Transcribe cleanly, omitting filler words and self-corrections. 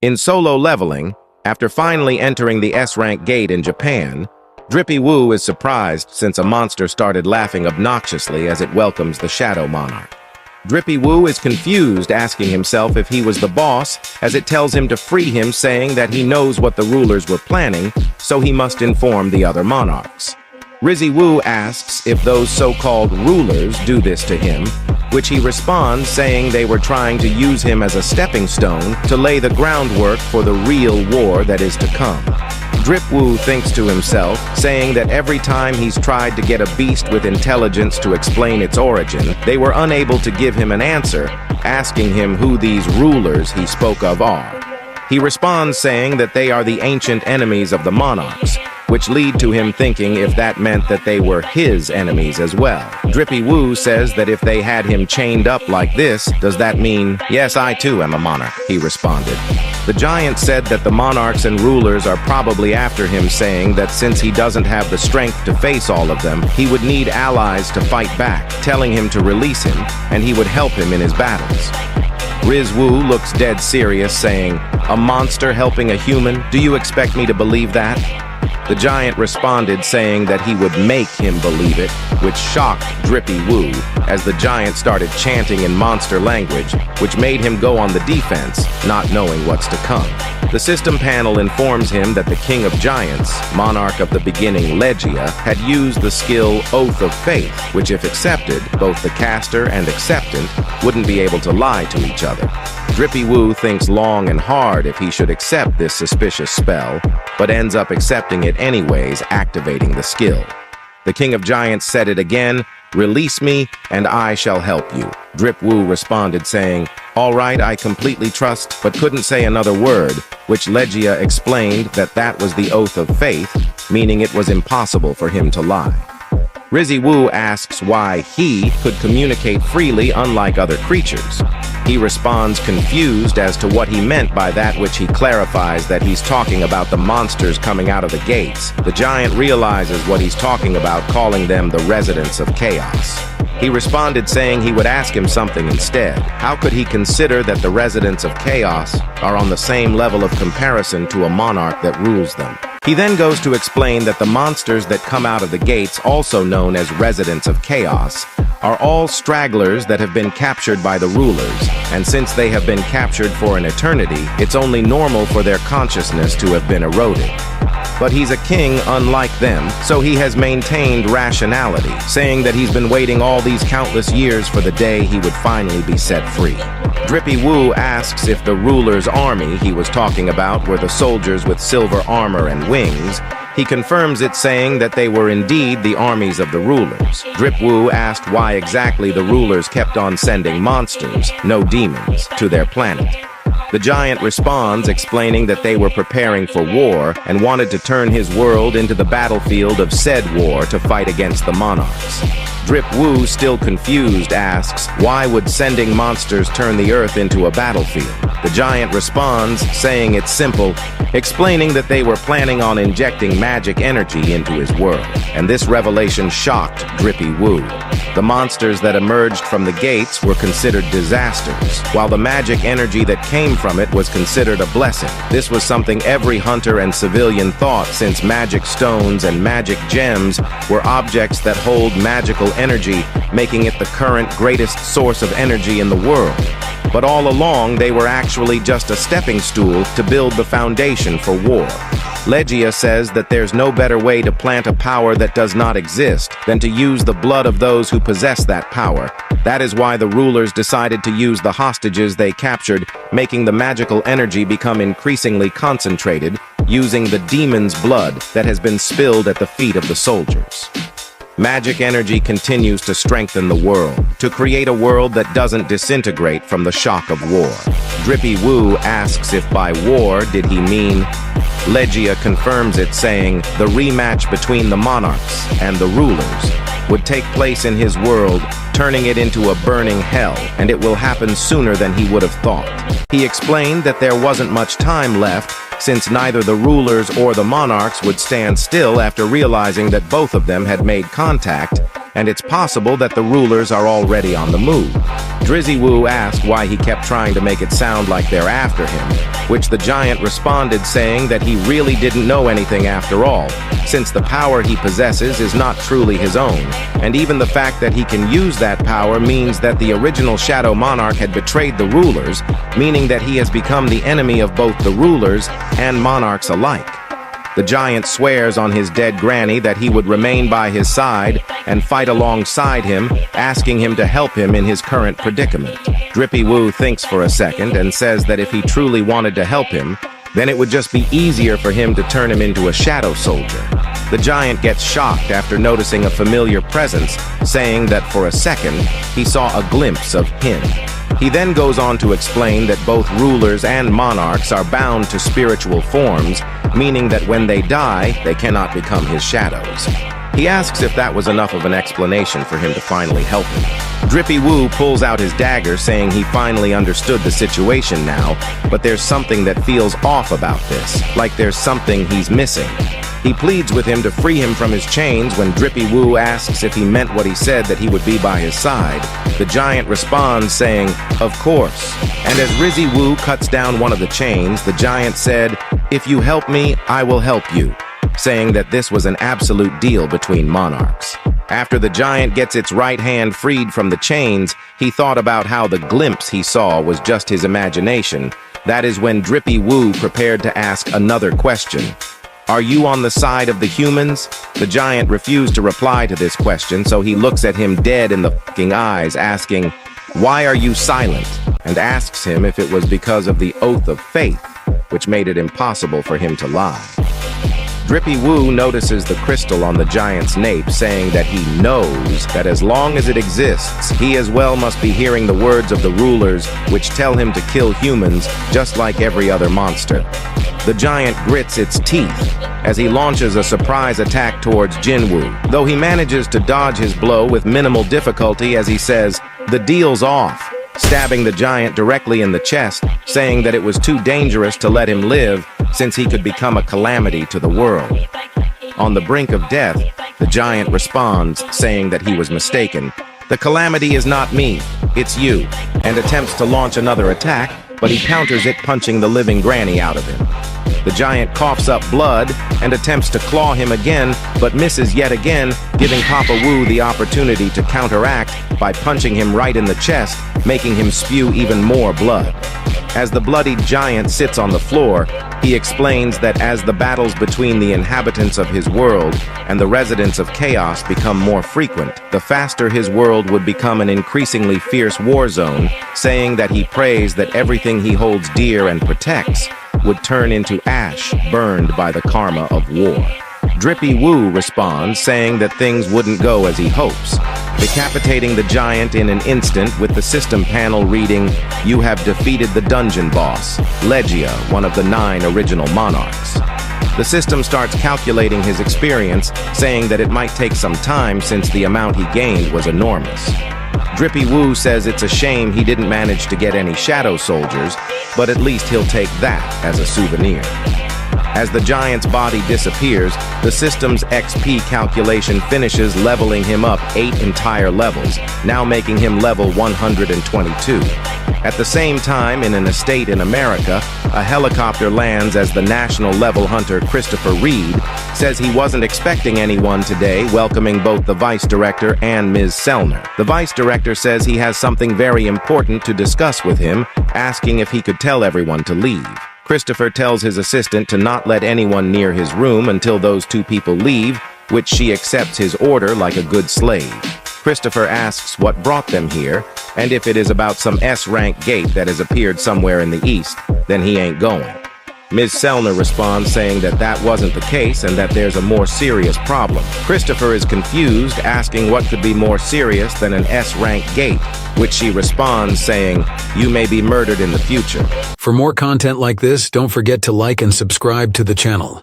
In solo leveling, after finally entering the S-rank gate in Japan, Drippy Woo is surprised since a monster started laughing obnoxiously as it welcomes the Shadow Monarch. Drippy Woo is confused, asking himself if he was the boss, as it tells him to free him, saying that he knows what the rulers were planning, so he must inform the other monarchs. Rizzy Woo asks if those so-called rulers do this to him, which he responds saying they were trying to use him as a stepping stone to lay the groundwork for the real war that is to come. Drip Woo thinks to himself, saying that every time he's tried to get a beast with intelligence to explain its origin, they were unable to give him an answer, asking him who these rulers he spoke of are. He responds saying that they are the ancient enemies of the monarchs, which lead to him thinking if that meant that they were his enemies as well. Drippy Woo says that if they had him chained up like this, does that mean, yes, I too am a monarch, he responded. The giant said that the monarchs and rulers are probably after him, saying that since he doesn't have the strength to face all of them, he would need allies to fight back, telling him to release him, and he would help him in his battles. Riz Woo looks dead serious, saying, "A monster helping a human? Do you expect me to believe that?" The giant responded saying that he would make him believe it, which shocked Drippy Woo, as the giant started chanting in monster language, which made him go on the defense, not knowing what's to come. The system panel informs him that the King of Giants, monarch of the beginning Legia, had used the skill Oath of Faith, which if accepted, both the caster and acceptant wouldn't be able to lie to each other. Drippy Woo thinks long and hard if he should accept this suspicious spell, but ends up accepting it anyways, activating the skill. The King of Giants said it again, "Release me, and I shall help you." Drip Woo responded saying, "All right, I completely trust," but couldn't say another word, which Legia explained that that was the Oath of Faith, meaning it was impossible for him to lie. Rizzy Woo asks why he could communicate freely unlike other creatures. He responds confused as to what he meant by that, which he clarifies that he's talking about the monsters coming out of the gates. The giant realizes what he's talking about, calling them the residents of chaos. He responded saying he would ask him something instead. How could he consider that the residents of chaos are on the same level of comparison to a monarch that rules them? He then goes to explain that the monsters that come out of the gates, also known as residents of chaos, are all stragglers that have been captured by the rulers, and since they have been captured for an eternity, it's only normal for their consciousness to have been eroded. But he's a king unlike them, so he has maintained rationality, saying that he's been waiting all these countless years for the day he would finally be set free. Drippy Woo asks if the ruler's army he was talking about were the soldiers with silver armor and wings. He confirms it, saying that they were indeed the armies of the rulers. Drip Woo asked why exactly the rulers kept on sending monsters, no demons, to their planet. The giant responds, explaining that they were preparing for war and wanted to turn his world into the battlefield of said war to fight against the monarchs. Drip Woo, still confused, asks, why would sending monsters turn the earth into a battlefield? The giant responds, saying it's simple, explaining that they were planning on injecting magic energy into his world, and this revelation shocked Drippy Woo. The monsters that emerged from the gates were considered disasters, while the magic energy that came from it was considered a blessing. This was something every hunter and civilian thought, since magic stones and magic gems were objects that hold magical energy, making it the current greatest source of energy in the world. But all along, they were actually just a stepping stool to build the foundation for war. Legia says that there's no better way to plant a power that does not exist than to use the blood of those who possess that power. That is why the rulers decided to use the hostages they captured, making the magical energy become increasingly concentrated, using the demon's blood that has been spilled at the feet of the soldiers. Magic energy continues to strengthen the world, to create a world that doesn't disintegrate from the shock of war. Drippy Woo asks if by war did he mean. Legia confirms it, saying the rematch between the monarchs and the rulers would take place in his world, turning it into a burning hell, and it will happen sooner than he would have thought. He explained that there wasn't much time left, since neither the rulers or the monarchs would stand still after realizing that both of them had made contact, and it's possible that the rulers are already on the move. Drizzy Woo asked why he kept trying to make it sound like they're after him, which the giant responded saying that he really didn't know anything after all, since the power he possesses is not truly his own, and even the fact that he can use that power means that the original Shadow Monarch had betrayed the rulers, meaning that he has become the enemy of both the rulers and monarchs alike. The giant swears on his dead granny that he would remain by his side and fight alongside him, asking him to help him in his current predicament. Drippy Woo thinks for a second and says that if he truly wanted to help him, then it would just be easier for him to turn him into a shadow soldier. The giant gets shocked after noticing a familiar presence, saying that for a second, he saw a glimpse of him. He then goes on to explain that both rulers and monarchs are bound to spiritual forms, meaning that when they die, they cannot become his shadows. He asks if that was enough of an explanation for him to finally help him. Drippy Woo pulls out his dagger, saying he finally understood the situation now, but there's something that feels off about this, like there's something he's missing. He pleads with him to free him from his chains when Drippy Woo asks if he meant what he said, that he would be by his side. The giant responds saying, "Of course." And as Rizzy Woo cuts down one of the chains, the giant said, "If you help me, I will help you," saying that this was an absolute deal between monarchs. After the giant gets its right hand freed from the chains, he thought about how the glimpse he saw was just his imagination. That is when Drippy Woo prepared to ask another question. "Are you on the side of the humans?" The giant refused to reply to this question, so he looks at him dead in the fucking eyes, asking, "Why are you silent?" and asks him if it was because of the oath of faith, which made it impossible for him to lie. Drippy Woo notices the crystal on the giant's nape, saying that he knows that as long as it exists, he as well must be hearing the words of the rulers, which tell him to kill humans just like every other monster. The giant grits its teeth as he launches a surprise attack towards Jinwoo, though he manages to dodge his blow with minimal difficulty as he says, "The deal's off," stabbing the giant directly in the chest, saying that it was too dangerous to let him live since he could become a calamity to the world. On the brink of death, the giant responds, saying that he was mistaken. "The calamity is not me, it's you," and attempts to launch another attack, but he counters it, punching the living granny out of him. The giant coughs up blood and attempts to claw him again, but misses yet again, giving Papa Woo the opportunity to counteract by punching him right in the chest, making him spew even more blood. As the bloodied giant sits on the floor, he explains that as the battles between the inhabitants of his world and the residents of Chaos become more frequent, the faster his world would become an increasingly fierce war zone, saying that he prays that everything he holds dear and protects would turn into ash burned by the karma of war. Drippy Woo responds, saying that things wouldn't go as he hopes, decapitating the giant in an instant with the system panel reading, "You have defeated the dungeon boss, Legia, one of the 9 original monarchs." The system starts calculating his experience, saying that it might take some time since the amount he gained was enormous. Drippy Woo says it's a shame he didn't manage to get any shadow soldiers, but at least he'll take that as a souvenir. As the giant's body disappears, the system's XP calculation finishes, leveling him up 8 entire levels, now making him level 122. At the same time, in an estate in America, a helicopter lands as the national level hunter Christopher Reed says he wasn't expecting anyone today, welcoming both the vice director and Ms. Selner. The vice director says he has something very important to discuss with him, asking if he could tell everyone to leave. Christopher tells his assistant to not let anyone near his room until those 2 people leave, which she accepts his order like a good slave. Christopher asks what brought them here, and if it is about some S-rank gate that has appeared somewhere in the east, then he ain't going. Ms. Selner responds, saying that that wasn't the case and that there's a more serious problem. Christopher is confused, asking what could be more serious than an S-rank gate, which she responds, saying, "You may be murdered in the future." For more content like this, don't forget to like and subscribe to the channel.